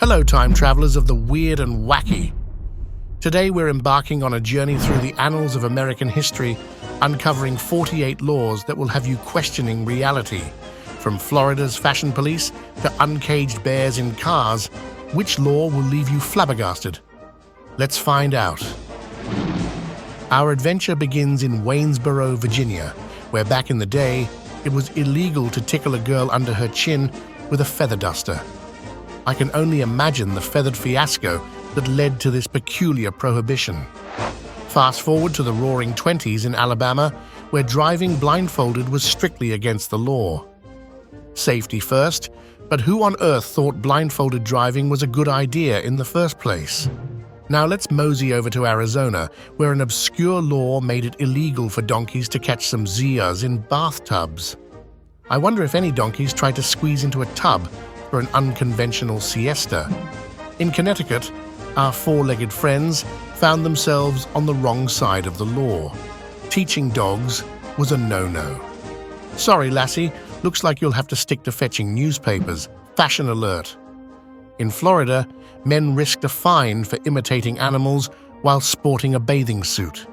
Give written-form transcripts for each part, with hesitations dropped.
Hello, time travelers of the weird and wacky. Today we're embarking on a journey through the annals of American history, uncovering 48 laws that will have you questioning reality. From Florida's fashion police to uncaged bears in cars, which law will leave you flabbergasted? Let's find out. Our adventure begins in Waynesboro, Virginia, where back in the day, it was illegal to tickle a girl under her chin with a feather duster. I can only imagine the feathered fiasco that led to this peculiar prohibition. Fast forward to the Roaring Twenties in Alabama, where driving blindfolded was strictly against the law. Safety first, but who on earth thought blindfolded driving was a good idea in the first place? Now let's mosey over to Arizona, where an obscure law made it illegal for donkeys to catch some Zias in bathtubs. I wonder if any donkeys tried to squeeze into a tub for an unconventional siesta. In Connecticut, our four-legged friends found themselves on the wrong side of the law. Teaching dogs was a no-no. Sorry, lassie, looks like you'll have to stick to fetching newspapers. Fashion alert. In Florida, men risked a fine for imitating animals while sporting a bathing suit.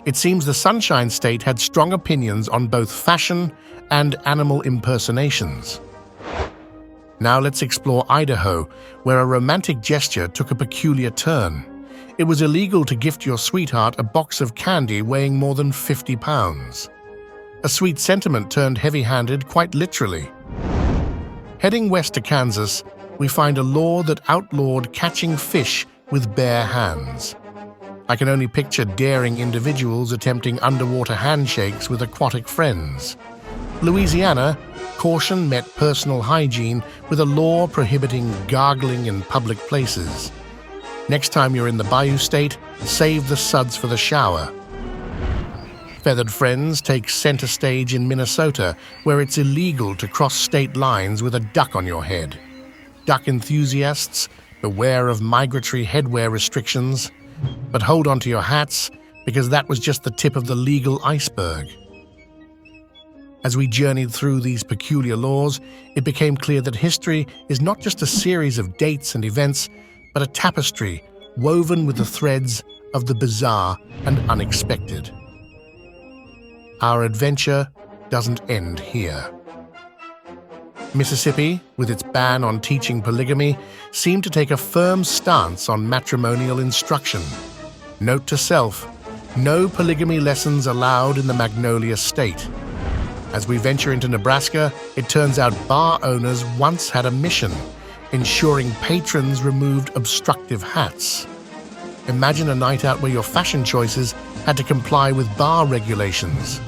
It seems the Sunshine State had strong opinions on both fashion and animal impersonations. Now let's explore Idaho, where a romantic gesture took a peculiar turn. It was illegal to gift your sweetheart a box of candy weighing more than 50 pounds. A sweet sentiment turned heavy-handed quite literally. Heading west to Kansas, we find a law that outlawed catching fish with bare hands. I can only picture daring individuals attempting underwater handshakes with aquatic friends. Louisiana, caution met personal hygiene with a law prohibiting gargling in public places. Next time you're in the Bayou State, save the suds for the shower. Feathered friends take center stage in Minnesota, where it's illegal to cross state lines with a duck on your head. Duck enthusiasts, beware of migratory headwear restrictions, but hold on to your hats, because that was just the tip of the legal iceberg. As we journeyed through these peculiar laws, it became clear that history is not just a series of dates and events, but a tapestry woven with the threads of the bizarre and unexpected. Our adventure doesn't end here. Mississippi, with its ban on teaching polygamy, seemed to take a firm stance on matrimonial instruction. Note to self, no polygamy lessons allowed in the Magnolia State. As we venture into Nebraska, it turns out bar owners once had a mission, ensuring patrons removed obstructive hats. Imagine a night out where your fashion choices had to comply with bar regulations.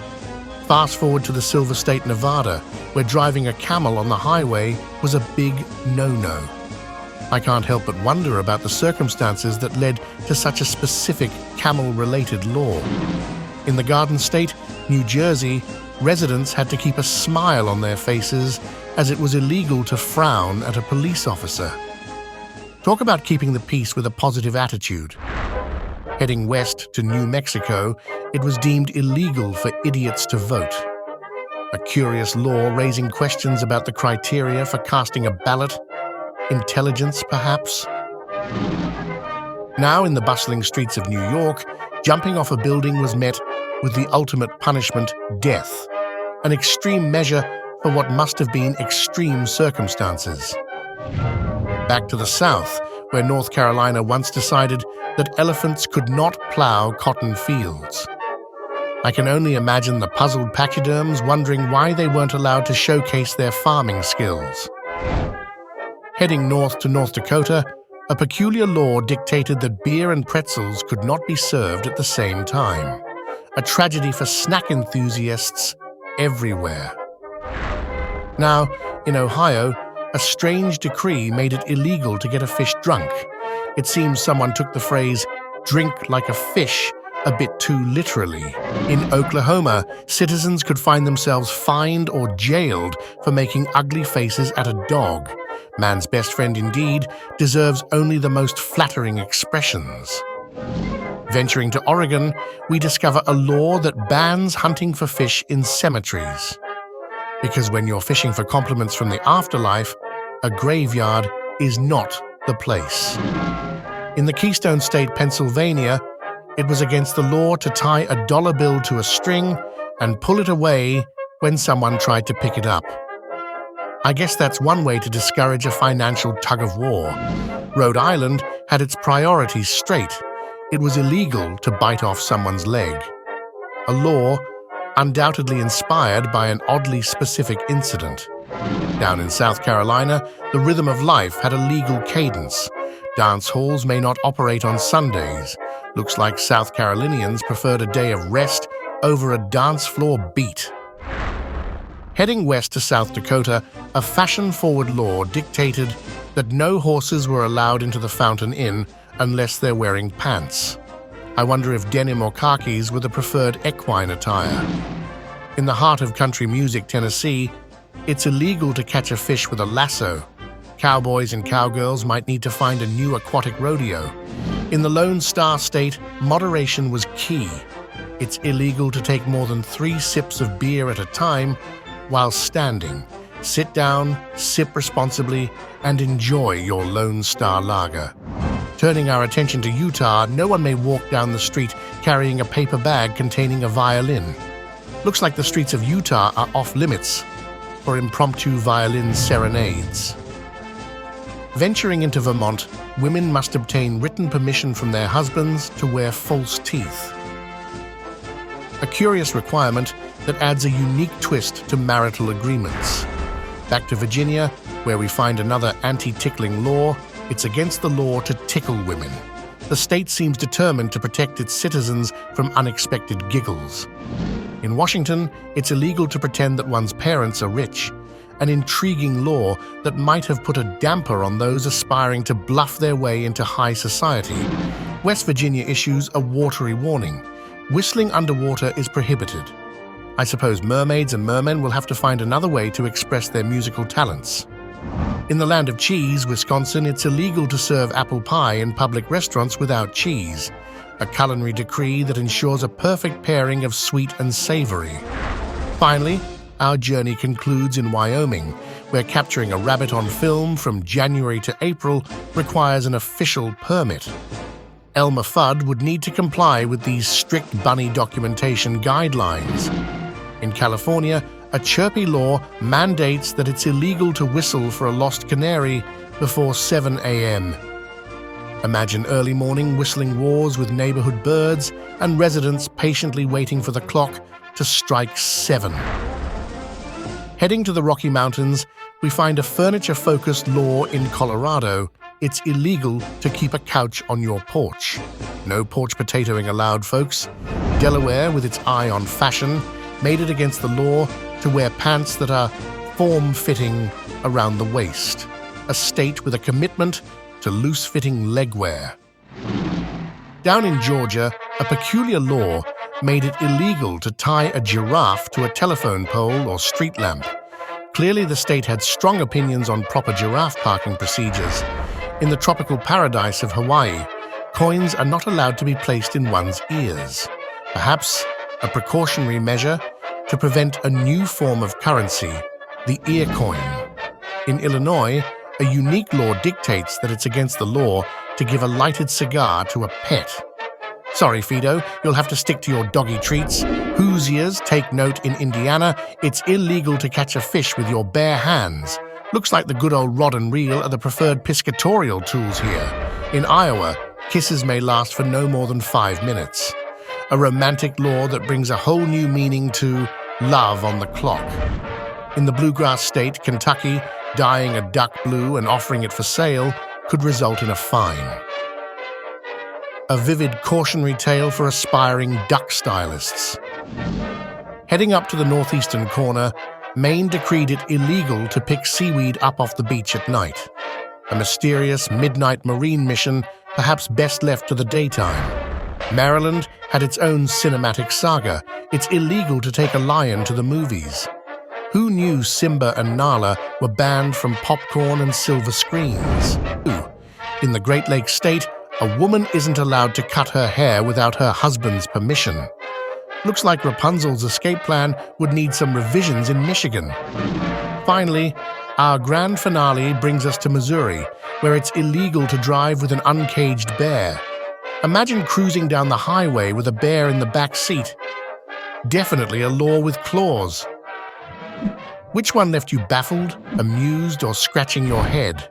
Fast forward to the Silver State, Nevada, where driving a camel on the highway was a big no-no. I can't help but wonder about the circumstances that led to such a specific camel-related law. In the Garden State, New Jersey, residents had to keep a smile on their faces as it was illegal to frown at a police officer. Talk about keeping the peace with a positive attitude. Heading west to New Mexico, it was deemed illegal for idiots to vote. A curious law raising questions about the criteria for casting a ballot. Intelligence, perhaps? Now in the bustling streets of New York, jumping off a building was met with the ultimate punishment, death, an extreme measure for what must have been extreme circumstances. Back to the South, where North Carolina once decided that elephants could not plow cotton fields. I can only imagine the puzzled pachyderms wondering why they weren't allowed to showcase their farming skills. Heading north to North Dakota, a peculiar law dictated that beer and pretzels could not be served at the same time. A tragedy for snack enthusiasts everywhere. Now, in Ohio, a strange decree made it illegal to get a fish drunk. It seems someone took the phrase, "drink like a fish," a bit too literally. In Oklahoma, citizens could find themselves fined or jailed for making ugly faces at a dog. Man's best friend indeed deserves only the most flattering expressions. Venturing to Oregon, we discover a law that bans hunting for fish in cemeteries. Because when you're fishing for compliments from the afterlife, a graveyard is not the place. In the Keystone State, Pennsylvania, it was against the law to tie a dollar bill to a string and pull it away when someone tried to pick it up. I guess that's one way to discourage a financial tug-of-war. Rhode Island had its priorities straight. It was illegal to bite off someone's leg. A law undoubtedly inspired by an oddly specific incident. Down in South Carolina, the rhythm of life had a legal cadence. Dance halls may not operate on Sundays. Looks like South Carolinians preferred a day of rest over a dance floor beat. Heading west to South Dakota, a fashion-forward law dictated that no horses were allowed into the Fountain Inn unless they're wearing pants. I wonder if denim or khakis were the preferred equine attire. In the heart of country music, Tennessee, it's illegal to catch a fish with a lasso. Cowboys and cowgirls might need to find a new aquatic rodeo. In the Lone Star State, moderation was key. It's illegal to take more than 3 sips of beer at a time while standing. Sit down, sip responsibly, and enjoy your Lone Star Lager. Turning our attention to Utah, no one may walk down the street carrying a paper bag containing a violin. Looks like the streets of Utah are off-limits for impromptu violin serenades. Venturing into Vermont, women must obtain written permission from their husbands to wear false teeth. A curious requirement that adds a unique twist to marital agreements. Back to Virginia, where we find another anti-tickling law. It's against the law to tickle women. The state seems determined to protect its citizens from unexpected giggles. In Washington, it's illegal to pretend that one's parents are rich, an intriguing law that might have put a damper on those aspiring to bluff their way into high society. West Virginia issues a watery warning. Whistling underwater is prohibited. I suppose mermaids and mermen will have to find another way to express their musical talents. In the land of cheese, Wisconsin, it's illegal to serve apple pie in public restaurants without cheese, a culinary decree that ensures a perfect pairing of sweet and savory. Finally, our journey concludes in Wyoming, where capturing a rabbit on film from January to April requires an official permit. Elmer Fudd would need to comply with these strict bunny documentation guidelines. In California, a chirpy law mandates that it's illegal to whistle for a lost canary before 7 a.m. Imagine early morning whistling wars with neighborhood birds and residents patiently waiting for the clock to strike 7. Heading to the Rocky Mountains, we find a furniture-focused law in Colorado. It's illegal to keep a couch on your porch. No porch potatoing allowed, folks. Delaware, with its eye on fashion, made it against the law to wear pants that are form-fitting around the waist, a state with a commitment to loose-fitting legwear. Down in Georgia, a peculiar law made it illegal to tie a giraffe to a telephone pole or street lamp. Clearly, the state had strong opinions on proper giraffe parking procedures. In the tropical paradise of Hawaii, coins are not allowed to be placed in one's ears. Perhaps a precautionary measure to prevent a new form of currency, the ear coin. In Illinois, a unique law dictates that it's against the law to give a lighted cigar to a pet. Sorry, Fido, you'll have to stick to your doggy treats. Hoosiers, take note, in Indiana, it's illegal to catch a fish with your bare hands. Looks like the good old rod and reel are the preferred piscatorial tools here. In Iowa, kisses may last for no more than 5 minutes. A romantic law that brings a whole new meaning to love on the clock. In the bluegrass state, Kentucky, dyeing a duck blue and offering it for sale could result in a fine. A vivid cautionary tale for aspiring duck stylists. Heading up to the northeastern corner, Maine decreed it illegal to pick seaweed up off the beach at night. A mysterious midnight marine mission, perhaps best left to the daytime. Maryland had its own cinematic saga. It's illegal to take a lion to the movies. Who knew Simba and Nala were banned from popcorn and silver screens? In the Great Lakes State, a woman isn't allowed to cut her hair without her husband's permission. Looks like Rapunzel's escape plan would need some revisions in Michigan. Finally, Our grand finale brings us to Missouri, where it's illegal to drive with an uncaged bear. Imagine cruising down the highway with a bear in the back seat. Definitely a law with claws. Which one left you baffled, amused, or scratching your head?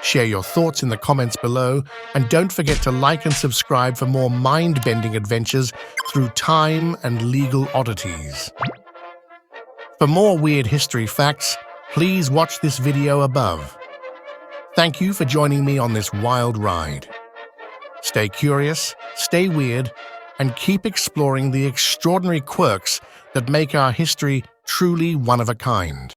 Share your thoughts in the comments below, and don't forget to like and subscribe for more mind-bending adventures through time and legal oddities. For more weird history facts, please watch this video above. Thank you for joining me on this wild ride. Stay curious, stay weird, and keep exploring the extraordinary quirks that make our history truly one of a kind.